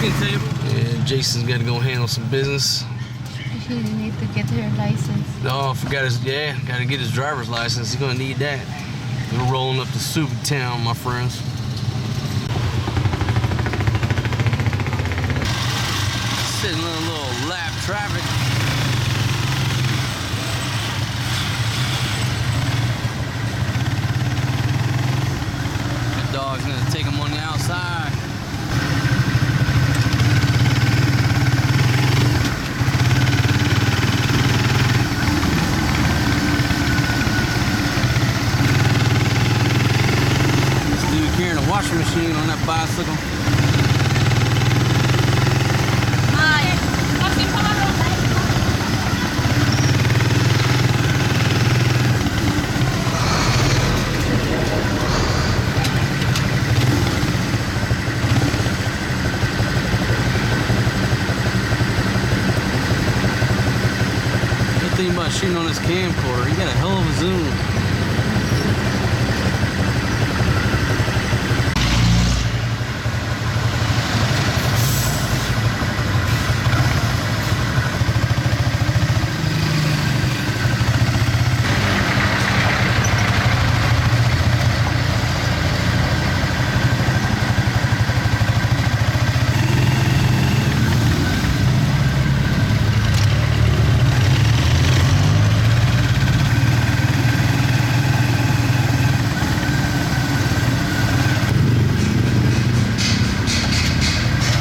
cooking table. And Jason's got to go handle some business. She need to get her license. Oh, I forgot his, got to get his driver's license. He's going to need that. We're rolling up to Subic town, my friends. Sitting in a little lap traffic. The dog's going to take him on the outside. Washing machine on that bicycle. Good thing about shooting on this camcorder, you got a hell of a zoom.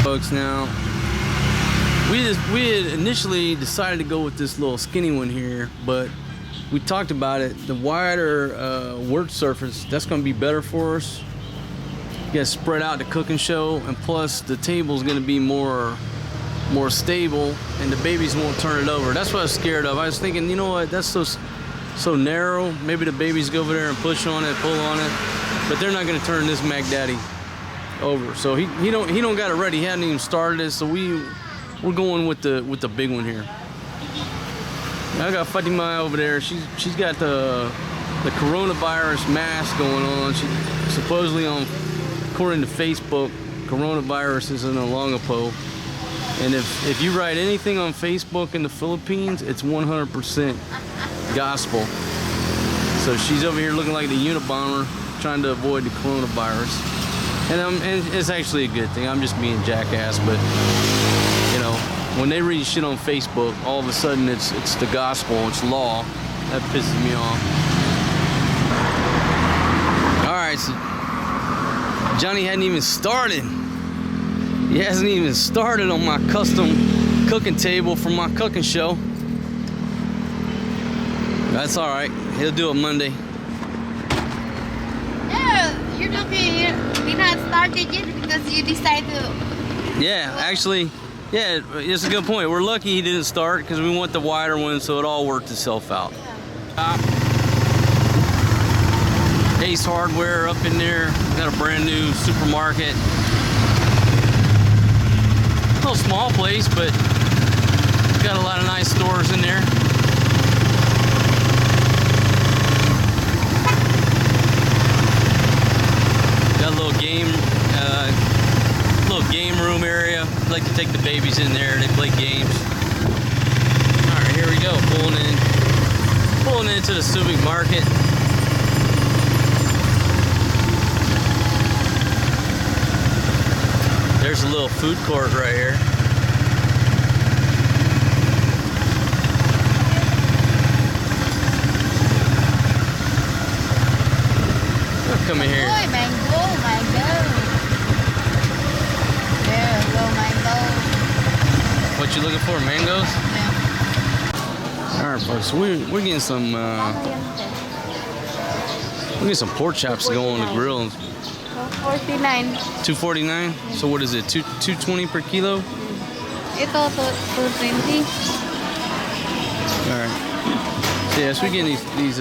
Folks, now we had initially decided to go with this little skinny one here, but we talked about it. The wider work surface, that's going to be better for us. You got to spread out the cooking show, and plus the table's going to be more stable, and the babies won't turn it over. That's what I was scared of. I was thinking, you know what, that's so narrow. Maybe the babies go over there and push on it, pull on it, but they're not going to turn this Mac Daddy over. So he don't got it ready. He hadn't even started it. So we're going with the big one here. I got Fatima over there. She's got the coronavirus mask going on. She supposedly, according to Facebook, coronavirus is in Olongapo. And if you write anything on Facebook in the Philippines, it's 100% gospel. So she's over here looking like the Unabomber, trying to avoid the coronavirus. And it's actually a good thing. I'm just being jackass, but you know, when they read shit on Facebook, all of a sudden it's the gospel, it's law. That pisses me off. All right, so Johnny hadn't even started. He hasn't even started on my custom cooking table for my cooking show. That's all right. He'll do it Monday. Yeah, you're looking. We're not started yet because you decided to. Yeah, actually, yeah, it's a good point. We're lucky he didn't start because we want the wider one, so it all worked itself out. Ace Hardware up in there. Got a brand new supermarket. A little small place, but got a lot of nice stores in there. Got a little game room area. I'd like to take the babies in there. They play games. All right, here we go. Pulling into the Subic market. There's a little food court right here. Come in here. Mango. There, go mango. What you looking for? Mangoes? Yeah. All right, folks. We're getting some pork chops to go on the grill. $2.49. $2.49. So what is it? $2.20 per kilo? Ito $2.20. All right. So yes, we're getting these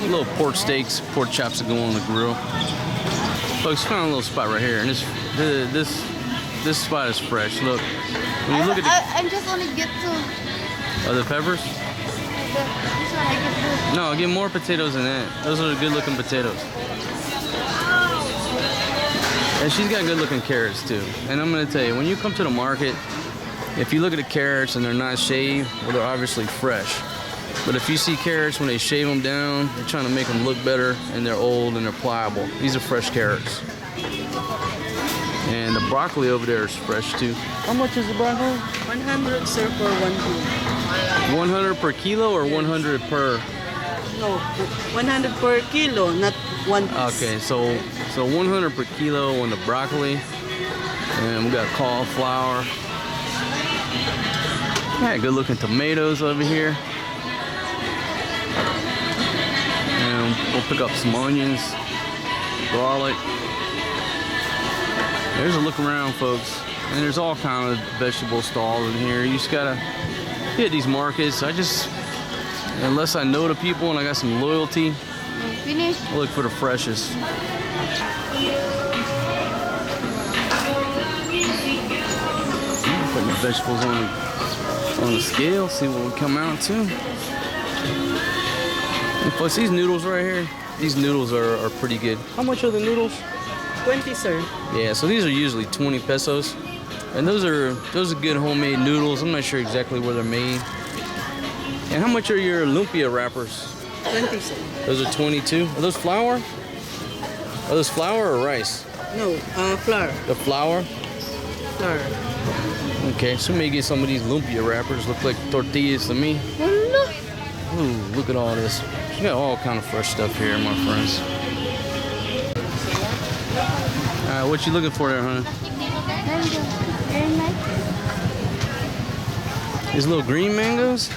little pork steaks, pork chops to go on the grill. Folks, found a little spot right here, and this spot is fresh. Look, when you look at the, I just want to get to the peppers. This one I get to. No, get more potatoes than that. Those are the good-looking potatoes. And she's got good looking carrots too. And I'm gonna tell you, when you come to the market, if you look at the carrots and they're not shaved, well, they're obviously fresh. But if you see carrots when they shave them down, they're trying to make them look better, and they're old and they're pliable. These are fresh carrots. And the broccoli over there is fresh too. How much is the broccoli? 100, sir, for 1 kilo. 100 per kilo or 100 per? No, 100 per kilo, not one piece. Okay, so 100 per kilo on the broccoli. And we got cauliflower. Yeah, good looking tomatoes over here. And we'll pick up some onions, garlic. There's a look around, folks. And there's all kind of vegetable stalls in here. You just gotta hit these markets. Unless I know the people and I got some loyalty, Finish. I look for the freshest. Putting the vegetables on the scale, see what we come out to. And plus these noodles right here, these noodles are pretty good. How much are the noodles? 20, sir. Yeah, so these are usually 20 pesos. And those are good homemade noodles. I'm not sure exactly where they're made. And how much are your lumpia wrappers? 20, sir. Those are 22. Are those flour? Are those flour or rice? No, flour. The flour? Flour. Okay, so maybe get some of these lumpia wrappers. Look like tortillas to me. Ooh, look at all this. You got all kind of fresh stuff here, my friends. All right, what you looking for there, honey? These little green mangoes?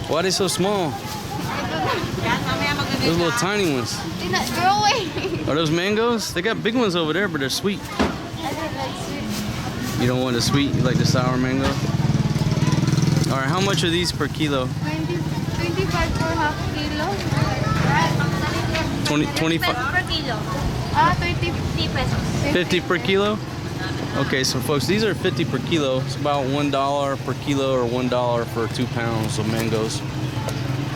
Why are they so small? Those little tiny ones. They're not growing. Are those mangoes? They got big ones over there, but they're sweet. I don't like sweet. You don't want the sweet? You like the sour mango? All right, how much are these per kilo? 25 for half kilo. 25? per kilo. 50 pesos. 50 per kilo? Okay, so folks, these are 50 per kilo. It's about $1 per kilo or $1 for 2 pounds of mangoes.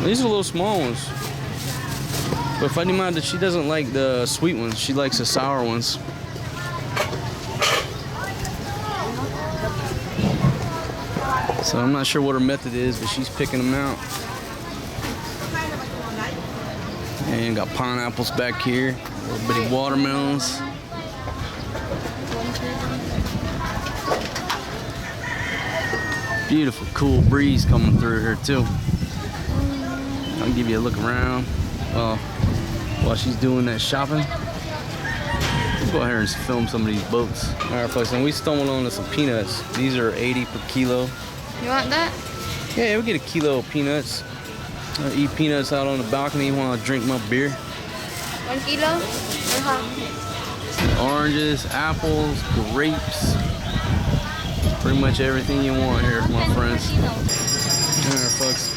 These are little small ones. But Fatima, that she doesn't like the sweet ones. She likes the sour ones. So I'm not sure what her method is, but she's picking them out. And got pineapples back here. Little bitty watermelons. Beautiful, cool breeze coming through here too. I'll give you a look around while she's doing that shopping. Let's go ahead and film some of these boats. All right, folks, and we stumbled onto some peanuts. These are 80 per kilo. You want that? Yeah, we'll get a kilo of peanuts. I eat peanuts out on the balcony while I drink my beer. 1 kilo? Or half? Oranges, apples, grapes. Pretty much everything you want here, my friends. All right, folks.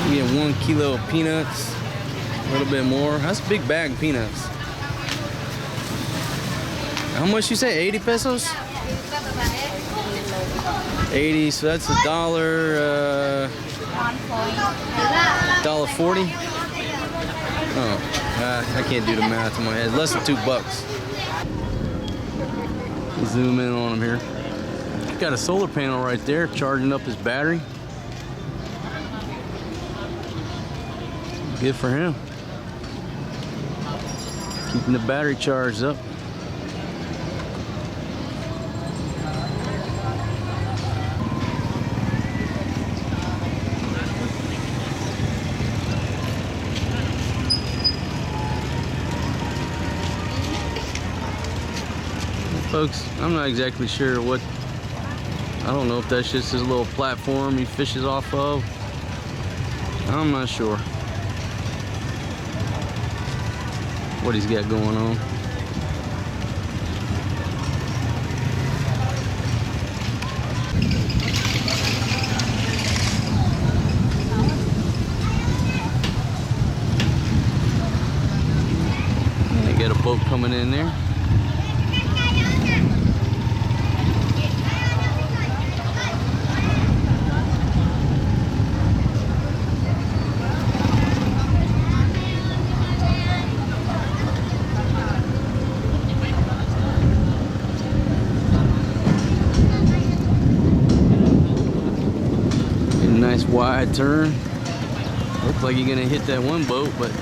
We get 1 kilo of peanuts. A little bit more. That's a big bag of peanuts. How much you say? 80 pesos? 80, so that's $1.40. Oh, I can't do the math in my head. Less than $2. Zoom in on him here. Got a solar panel right there charging up his battery. Good for him. Keeping the battery charged up. Folks, I'm not exactly sure what, I don't know if that's just his little platform he fishes off of. I'm not sure what he's got going on. They got a boat coming in there. nice wide turn. Looks like you're gonna hit that one boat, but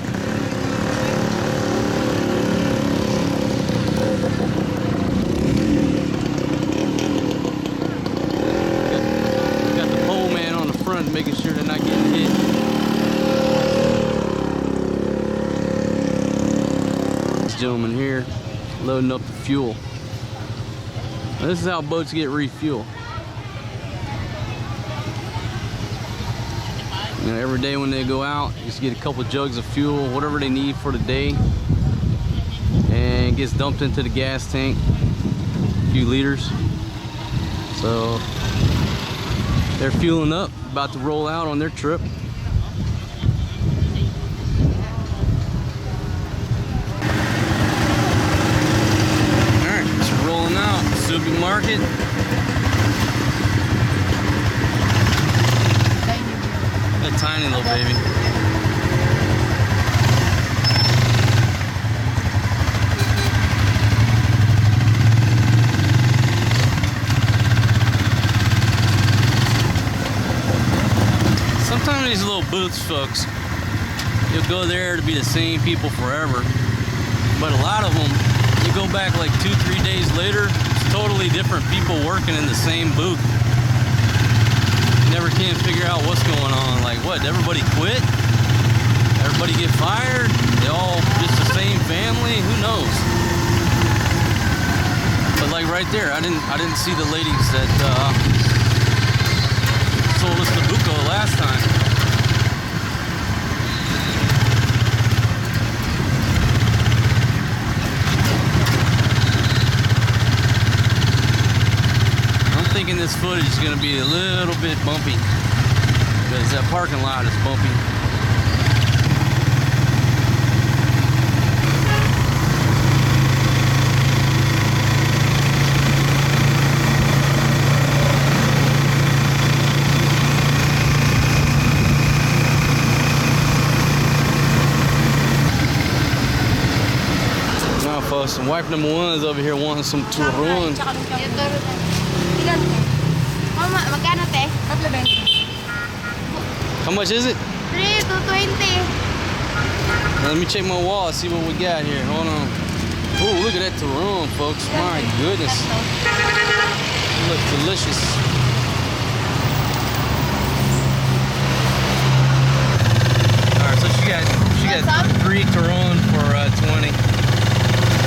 got the pole man on the front making sure they're not getting hit. This gentleman here loading up the fuel. Now, this is how boats get refueled. You know, every day when they go out, just get a couple jugs of fuel, whatever they need for the day, and it gets dumped into the gas tank, a few liters. So they're fueling up, about to roll out on their trip. All right, it's rolling out. Subic Market. That tiny little baby. Sometimes these little booths, folks, you'll go there to be the same people forever. But a lot of them, you go back like 2-3 days later, it's totally different people working in the same booth. Never can figure out what's going on. Like, what, everybody quit? Everybody get fired? They all just the same family? Who knows? But like right there, I didn't see the ladies that sold us the buco last time. Thinking this footage is going to be a little bit bumpy because that parking lot is bumpy. Now folks, and wife number one is over here wanting some turun. Mama, magkano te? 3.20. How much is it? 2.20. Let me check my wallet, see what we got here. Hold on. Oh, look at that turun, folks. My goodness. It looks delicious. Alright, so she got 3 turun for 20.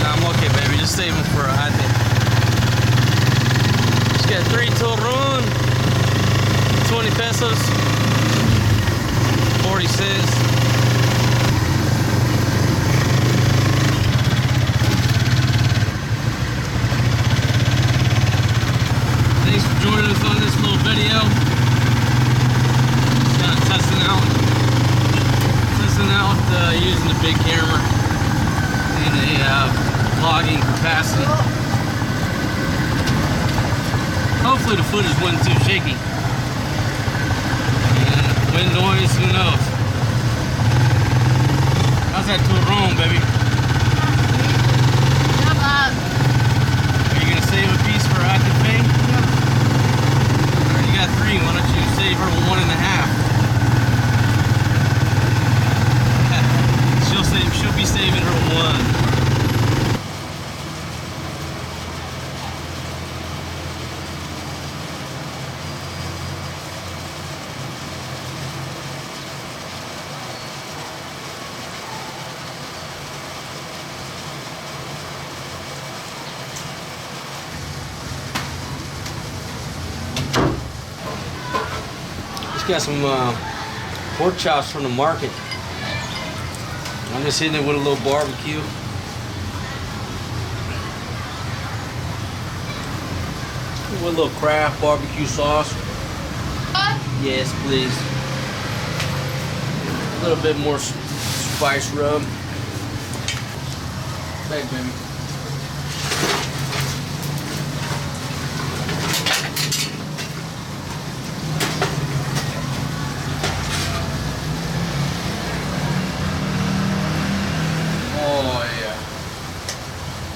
Nah, I'm okay, baby. Just save them for I think. She's got 3 turun, 20 pesos, 40 cents. Thanks for joining us on this little video. Just kind of testing out using the big camera in a vlogging capacity. Hopefully the footage wasn't too shaky. And wind noise, who knows? How's that turun, baby? Are you gonna save a piece for active pay? You got 3, why don't you save her 1.5? She'll be saving her 1. Just got some pork chops from the market. I'm just hitting it with a little barbecue. With a little Kraft barbecue sauce. Yes, please. A little bit more spice rub. Thanks, baby.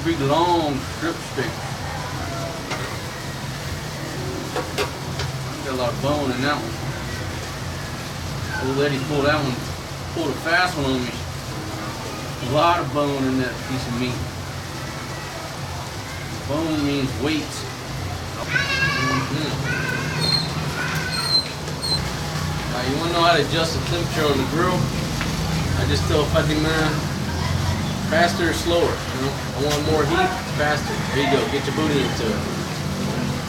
Big long strip steak. Got a lot of bone in that one. Old lady pulled that one, pulled a fast one on me. A lot of bone in that piece of meat. Bone means weight. Now you wanna know how to adjust the temperature on the grill? I just tell Fatima, faster or slower. You know, I want more heat, faster. There you go, get your booty into it.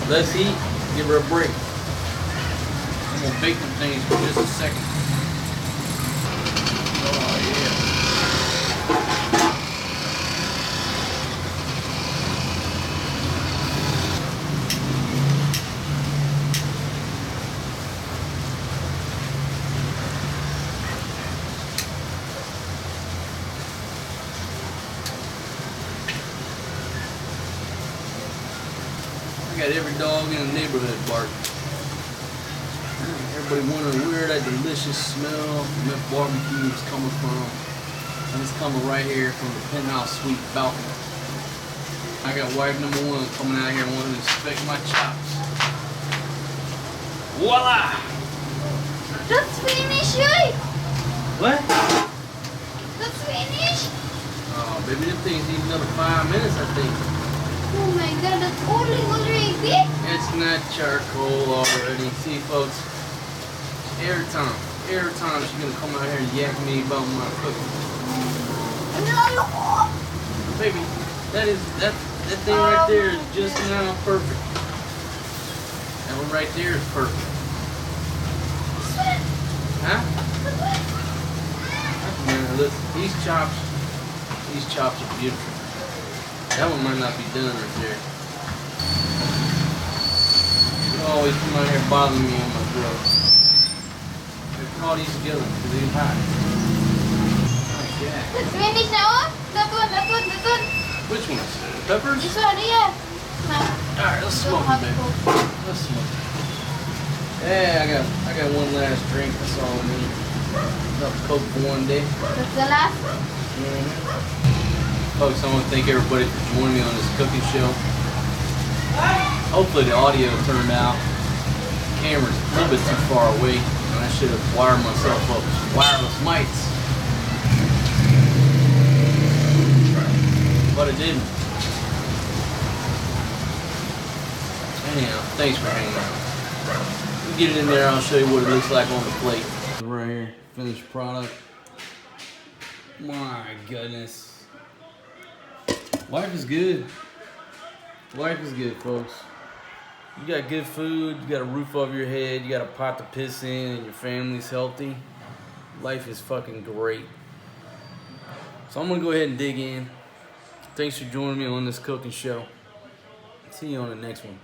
Less heat, give her a break. I'm gonna bake them things for just a second. Oh yeah. I got every dog in the neighborhood barking. Everybody wondering where that delicious smell from that barbecue is coming from. And it's coming right here from the Penthouse Suite balcony. I got wife number one coming out here and wanting to inspect my chops. Voila! That's finished, right? What? That's finished. Oh, baby, them things need another 5 minutes, I think. Oh my god, that's already. It's not charcoal already. See, folks, every time she's gonna come out here and yak me about my cooking. No. Baby, that thing right there is just now perfect. That one right there is perfect. Huh? Man, look, these chops are beautiful. That one might not be done right there. You always come out here bothering me on my grill. Put all these together because they're hot. Like that. That's finished now. That one. Which ones? The peppers? This one, yeah. Alright, let's smoke it, baby. Let's smoke it. Yeah, I got one last drink. That's all I need. Enough Coke for one day. That's the last. Folks, I want to thank everybody for joining me on this cooking show. Hopefully the audio turned out. The camera's a little bit too far away, and I should have wired myself up with wireless mics. But I didn't. Anyhow, thanks for hanging out. We'll get it in there, I'll show you what it looks like on the plate. Right here, finished product. My goodness. Life is good. Life is good, folks. You got good food, you got a roof over your head, you got a pot to piss in, and your family's healthy. Life is fucking great. So I'm gonna go ahead and dig in. Thanks for joining me on this cooking show. See you on the next one.